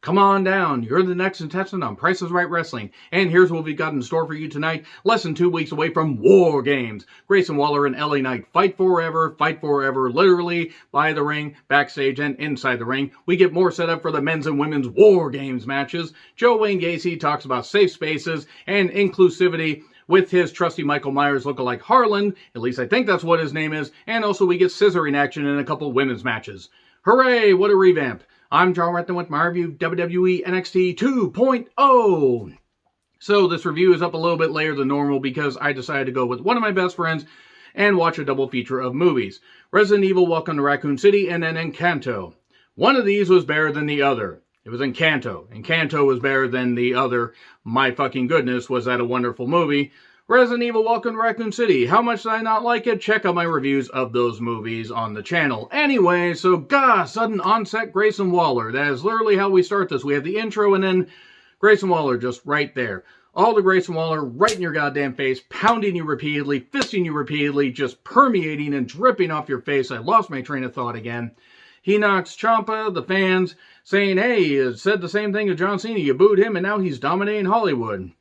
Come on down. You're the next contestant on Price is Right Wrestling. And here's what we've got in store for you tonight. Less than 2 weeks away from War Games. Grayson Waller and LA Knight fight forever, literally, by the ring, backstage, and inside the ring. We get more set up for the men's and women's War Games matches. Joe Wayne Gacy talks about safe spaces and inclusivity with his trusty Michael Myers lookalike Harlan. At least I think that's what his name is. And also we get scissoring action in a couple women's matches. Hooray, what a revamp. I'm John Retton with my review WWE NXT 2.0. So this review is up a little bit later than normal because I decided to go with one of my best friends and watch a double feature of movies. Resident Evil Welcome to Raccoon City and then Encanto. One of these was better than the other. It was Encanto. Encanto was better than the other. My fucking goodness, was that a wonderful movie. Resident Evil Welcome to Raccoon City. How much did I not like it? Check out my reviews of those movies on the channel. Anyway, so sudden onset Grayson Waller. That is literally how we start this. We have the intro and then Grayson Waller just right there. All the Grayson Waller right in your goddamn face, pounding you repeatedly, fisting you repeatedly, just permeating and dripping off your face. I lost my train of thought again. He knocks Ciampa, the fans, saying, hey, you said the same thing to John Cena. You booed him and now he's dominating Hollywood.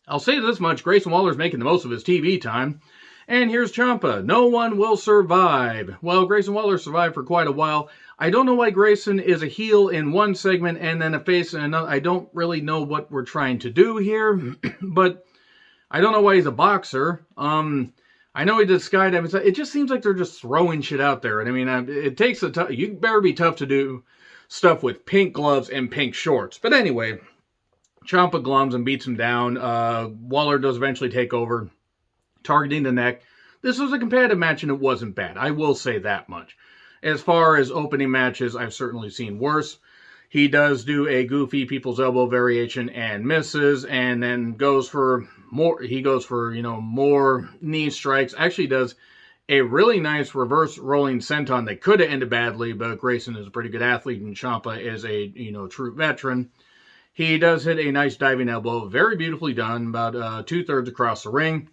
I'll say this much, Grayson Waller's making the most of his TV time. And here's Ciampa. No one will survive. Well, Grayson Waller survived for quite a while. I don't know why Grayson is a heel in one segment and then a face in another. I don't really know what we're trying to do here, but I don't know why he's a boxer. I know he did skydiving. It just seems like they're just throwing shit out there. And I mean, it takes you better be tough to do stuff with pink gloves and pink shorts. But anyway, Ciampa glums and beats him down. Waller does eventually take over, targeting the neck. This was a competitive match and it wasn't bad. I will say that much. As far as opening matches, I've certainly seen worse. He does do a goofy people's elbow variation and misses, and then goes for more. He goes for, more knee strikes. Actually does a really nice reverse rolling senton that could have ended badly, but Grayson is a pretty good athlete and Ciampa is a, true veteran. He does hit a nice diving elbow, very beautifully done, about 2/3 across the ring.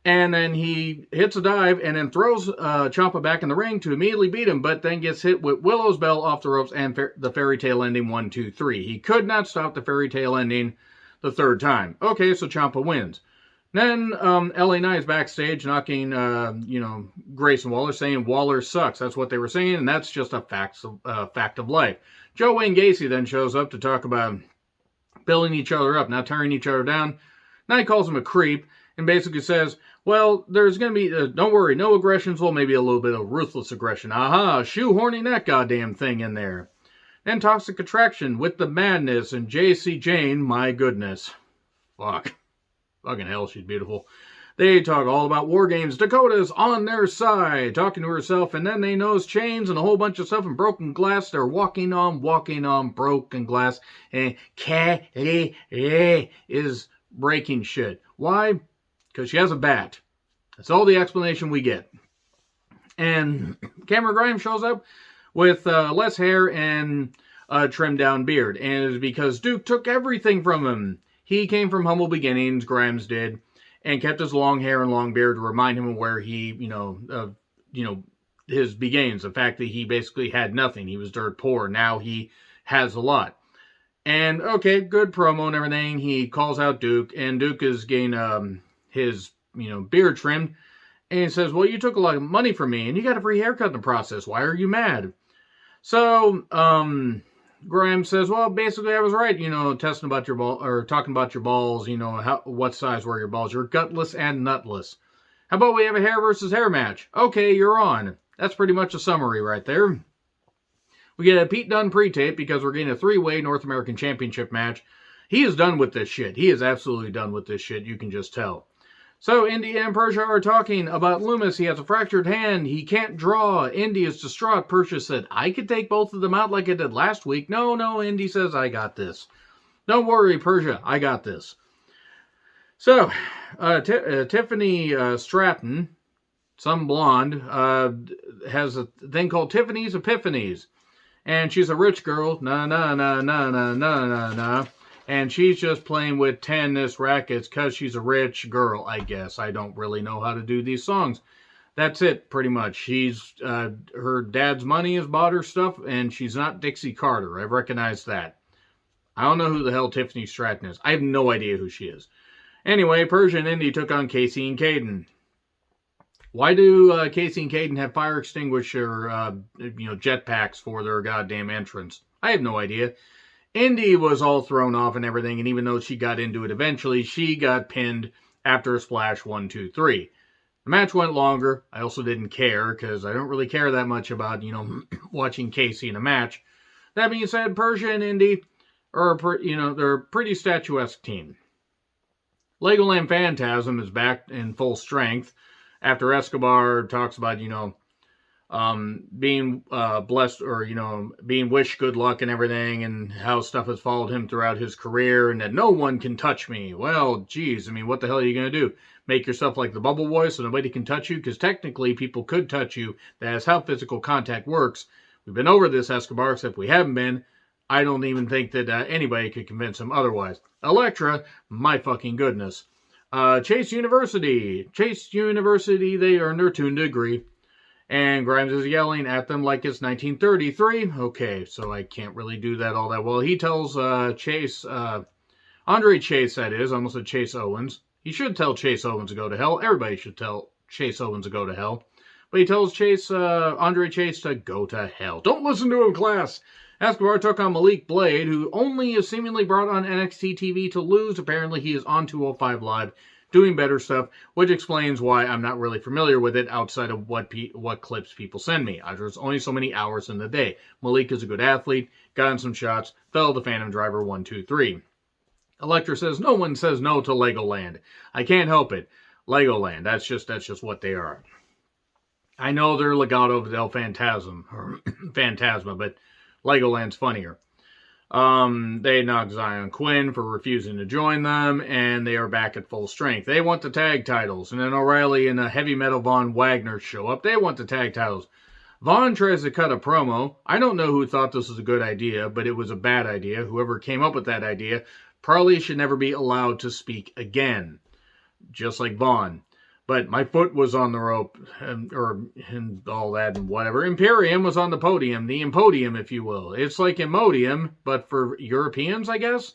And then he hits a dive and then throws Ciampa back in the ring to immediately beat him, but then gets hit with Willow's Bell off the ropes and the fairy tale ending 1, 2, 3. He could not stop the fairy tale ending the third time. Okay, so Ciampa wins. Then LA Knight is backstage knocking, Grayson Waller, saying Waller sucks. That's what they were saying, and that's just a fact of life. Joe Wayne Gacy then shows up to talk about building each other up, not tearing each other down. Knight calls him a creep and basically says, well, there's going to be, don't worry, no aggressions, well, maybe a little bit of ruthless aggression. Aha, shoehorning that goddamn thing in there. Then Toxic Attraction with the Madness and J.C. Jane, my goodness. Fucking hell, she's beautiful. They talk all about War Games. Dakota's on their side, talking to herself, and then they notice chains and a whole bunch of stuff and broken glass. They're walking on broken glass. And Kelly is breaking shit. Why? Because she has a bat. That's all the explanation we get. And Cameron Grimes shows up with less hair and a trimmed down beard. And it's because Duke took everything from him. He came from humble beginnings, Grimes did, and kept his long hair and long beard to remind him of where he, his beginnings. The fact that he basically had nothing. He was dirt poor. Now he has a lot. And, okay, good promo and everything. He calls out Duke, and Duke is getting his, beard trimmed. And he says, well, you took a lot of money from me, and you got a free haircut in the process. Why are you mad? So, Grimes says, well, basically I was right, testing about your ball, or talking about your balls, what size were your balls. You're gutless and nutless. How about we have a hair versus hair match? Okay, you're on. That's pretty much a summary right there. We get a Pete Dunne pre-tape because we're getting a 3-way North American Championship match. He is done with this shit. He is absolutely done with this shit. You can just tell. So, Indy and Persia are talking about Loomis. He has a fractured hand. He can't draw. Indy is distraught. Persia said, I could take both of them out like I did last week. No, Indy says, I got this. Don't worry, Persia. I got this. So, Tiffany Stratton, some blonde, has a thing called Tiffany's Epiphanies. And she's a rich girl. Na. And she's just playing with tennis rackets because she's a rich girl, I guess. I don't really know how to do these songs. That's it, pretty much. She's, her dad's money has bought her stuff, and she's not Dixie Carter. I recognize that. I don't know who the hell Tiffany Stratton is. I have no idea who she is. Anyway, Persia and Indy took on Casey and Caden. Why do Casey and Caden have fire extinguisher, jetpacks for their goddamn entrance? I have no idea. Indy was all thrown off and everything, and even though she got into it eventually, she got pinned after a splash 1, 2, 3. The match went longer. I also didn't care because I don't really care that much about, watching Casey in a match. That being said, Persia and Indy are, they're a pretty statuesque team. Legoland Phantasm is back in full strength after Escobar talks about, being blessed or, being wished good luck and everything and how stuff has followed him throughout his career and that no one can touch me. Well, geez, what the hell are you going to do? Make yourself like the Bubble Boy so nobody can touch you? Because technically people could touch you. That's how physical contact works. We've been over this, Escobar, except we haven't been. I don't even think that anybody could convince him otherwise. Elektra, my fucking goodness. Chase University, they earned their tune degree. And Grimes is yelling at them like it's 1933. Okay, so I can't really do that all that well. He tells Chase, Andre Chase that is, I almost said Chase Owens. He should tell Chase Owens to go to hell. Everybody should tell Chase Owens to go to hell. But he tells Andre Chase to go to hell. Don't listen to him, class. Escobar took on Malik Blade, who only is seemingly brought on NXT TV to lose. Apparently, he is on 205 Live doing better stuff, which explains why I'm not really familiar with it outside of what clips people send me. There's only so many hours in the day. Malik is a good athlete, got in some shots, fell to Phantom Driver 1, 2, 3. Elektra says, no one says no to Legoland. I can't help it. Legoland, that's just what they are. I know they're Legado del Phantasma, but Legoland's funnier. They knocked Zion Quinn for refusing to join them, and they are back at full strength. They want the tag titles, and then O'Reilly and Heavy Metal Von Wagner show up. They want the tag titles. Von tries to cut a promo. I don't know who thought this was a good idea, but it was a bad idea. Whoever came up with that idea probably should never be allowed to speak again, just like Von. But my foot was on the rope, and all that and whatever. Imperium was on the podium, the Impodium, if you will. It's like Imodium, but for Europeans, I guess.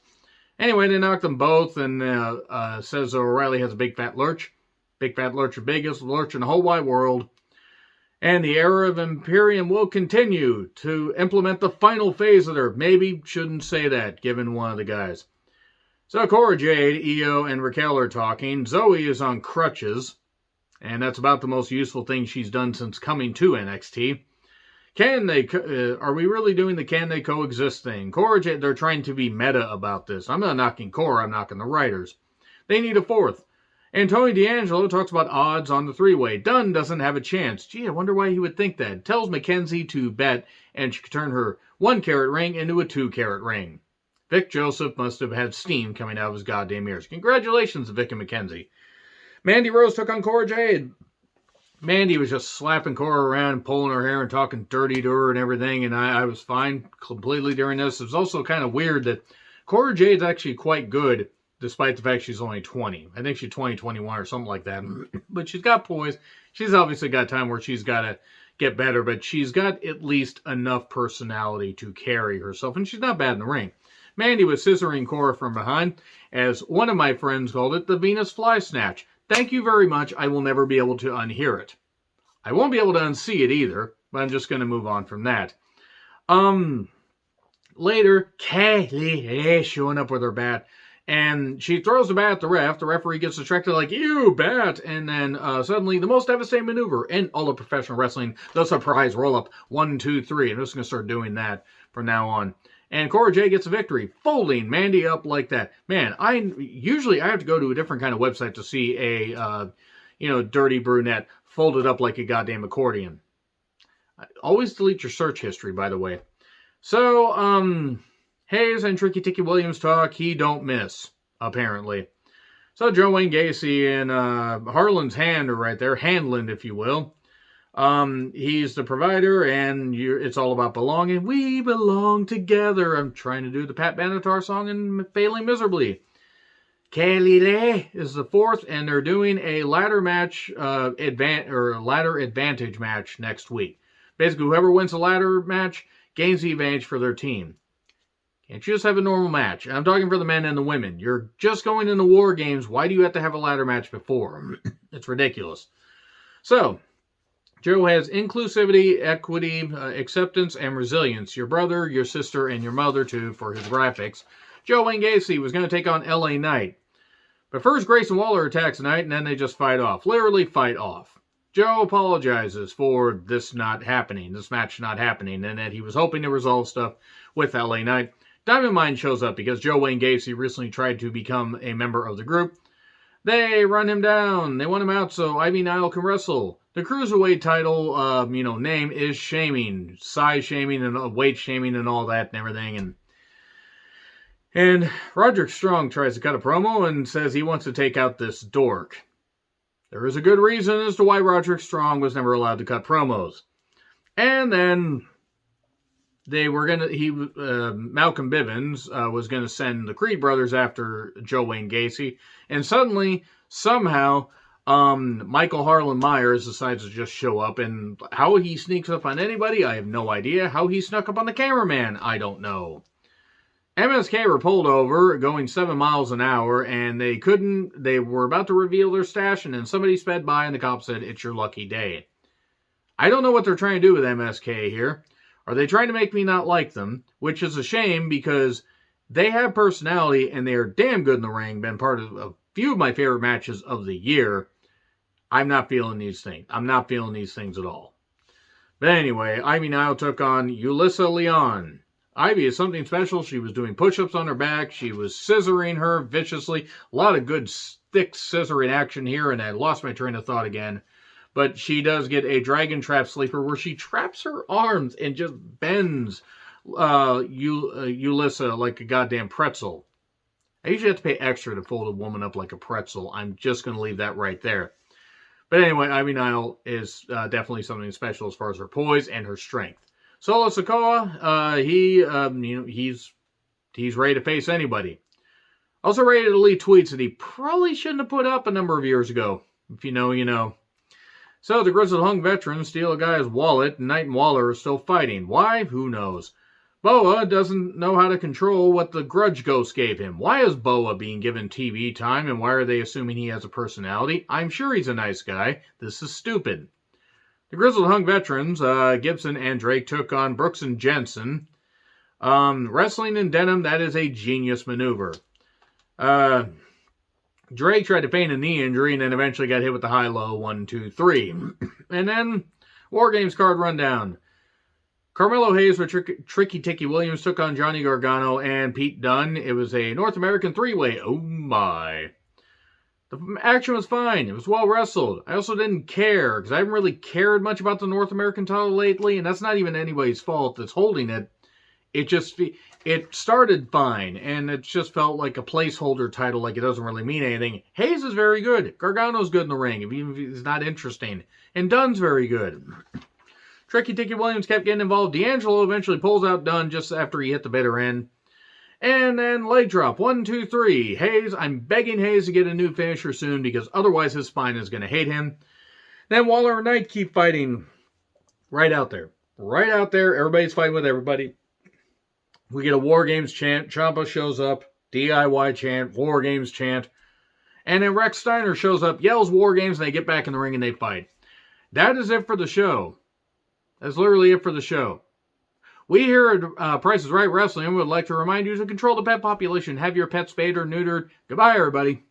Anyway, they knocked them both, and says O'Reilly has a big fat lurch. Big fat lurch, the biggest lurch in the whole wide world. And the era of Imperium will continue to implement the final phase of their... Maybe shouldn't say that, given one of the guys. So Cora Jade, Io, and Raquel are talking. Zoe is on crutches. And that's about the most useful thing she's done since coming to NXT. Are we really doing the can they coexist thing? Cora Jade, they're trying to be meta about this. I'm not knocking Cora, I'm knocking the writers. They need a fourth. And Tony D'Angelo talks about odds on the three-way. Dunn doesn't have a chance. Gee, I wonder why he would think that. Tells Mackenzie to bet, and she could turn her 1-carat ring into a 2-carat ring. Vic Joseph must have had steam coming out of his goddamn ears. Congratulations, Vic and Mackenzie. Mandy Rose took on Cora Jade. Mandy was just slapping Cora around and pulling her hair and talking dirty to her and everything, and I was fine completely during this. It was also kind of weird that Cora Jade's actually quite good, despite the fact she's only 20. I think she's 20, 21 or something like that. But she's got poise. She's obviously got time where she's got to get better, but she's got at least enough personality to carry herself, and she's not bad in the ring. Mandy was scissoring Cora from behind, as one of my friends called it, the Venus Fly Snatch. Thank you very much. I will never be able to unhear it. I won't be able to unsee it either, but I'm just going to move on from that. Later, Kaylee showing up with her bat, and she throws the bat at the ref. The referee gets distracted like, "You bat!" And then suddenly, the most devastating maneuver in all of professional wrestling, the surprise roll-up. 1, 2, 3. I'm just going to start doing that from now on. And Cora Jade gets a victory, folding Mandy up like that. Man, usually I have to go to a different kind of website to see a, dirty brunette folded up like a goddamn accordion. Always delete your search history, by the way. So, Hayes and Tricky Ticky Williams talk. He don't miss, apparently. So Joe Wayne Gacy and Harlan's hand are right there, Handland, if you will. He's the provider, and it's all about belonging. We belong together. I'm trying to do the Pat Benatar song and failing miserably. Kaylee is the fourth, and they're doing a ladder match, ladder advantage match next week. Basically, whoever wins the ladder match gains the advantage for their team. Can't you just have a normal match? I'm talking for the men and the women. You're just going into War Games. Why do you have to have a ladder match before? It's ridiculous. So, Joe has inclusivity, equity, acceptance, and resilience. Your brother, your sister, and your mother, too, for his graphics. Joe Wayne Gacy was going to take on LA Knight. But first, Grayson Waller attacks Knight, and then they just fight off. Literally fight off. Joe apologizes for this match not happening, and that he was hoping to resolve stuff with LA Knight. Diamond Mine shows up because Joe Wayne Gacy recently tried to become a member of the group. They run him down. They want him out so Ivy Nile can wrestle. The Cruiserweight title, name is shaming. Size shaming and weight shaming and all that and everything. And Roderick Strong tries to cut a promo and says he wants to take out this dork. There is a good reason as to why Roderick Strong was never allowed to cut promos. And then Malcolm Bivens was going to send the Creed brothers after Joe Wayne Gacy. And somehow, Michael Harlan Myers decides to just show up. And how he sneaks up on anybody, I have no idea. How he snuck up on the cameraman, I don't know. MSK were pulled over going 7 miles an hour, and they were about to reveal their stash, and then somebody sped by, and the cop said, "It's your lucky day." I don't know what they're trying to do with MSK here. Are they trying to make me not like them? Which is a shame, because they have personality, and they are damn good in the ring, been part of a few of my favorite matches of the year. I'm not feeling these things. I'm not feeling these things at all. But anyway, Ivy Nile took on Ulyssa Leon. Ivy is something special. She was doing push-ups on her back. She was scissoring her viciously. A lot of good, thick scissoring action here, and I lost my train of thought again. But she does get a dragon trap sleeper where she traps her arms and just bends Ulyssa like a goddamn pretzel. I usually have to pay extra to fold a woman up like a pretzel. I'm just going to leave that right there. But anyway, Ivy Nile is definitely something special as far as her poise and her strength. Solo Sikoa, he's ready to face anybody. Also ready to delete tweets that he probably shouldn't have put up a number of years ago. If you know, you know. So the Grizzled Hung veterans steal a guy's wallet, and Knight and Waller are still fighting. Why? Who knows? Boa doesn't know how to control what the Grudge Ghost gave him. Why is Boa being given TV time, and why are they assuming he has a personality? I'm sure he's a nice guy. This is stupid. The Grizzled Hung veterans, Gibson and Drake, took on Brooks and Jensen. Wrestling in denim, that is a genius maneuver. Drake tried to feign a knee injury and then eventually got hit with the high-low 1, 2, 3. And then, War Games card rundown. Carmelo Hayes with Tricky Ticky Williams took on Johnny Gargano and Pete Dunne. It was a North American three-way. Oh my. The action was fine. It was well wrestled. I also didn't care, because I haven't really cared much about the North American title lately, and that's not even anybody's fault that's holding it. It started fine, and it just felt like a placeholder title, like it doesn't really mean anything. Hayes is very good. Gargano's good in the ring, even if he's not interesting. And Dunne's very good. Tricky Ticky Williams kept getting involved. D'Angelo eventually pulls out Dunne just after he hit the bitter end. And then leg drop. 1, 2, 3. Hayes, I'm begging Hayes to get a new finisher soon, because otherwise his spine is going to hate him. Then Waller and Knight keep fighting right out there. Right out there. Everybody's fighting with everybody. We get a War Games chant. Ciampa shows up. DIY chant. War Games chant. And then Rex Steiner shows up, yells War Games, and they get back in the ring and they fight. That is it for the show. That's literally it for the show. We here at Price is Right Wrestling would like to remind you to control the pet population. Have your pet spayed or neutered. Goodbye, everybody.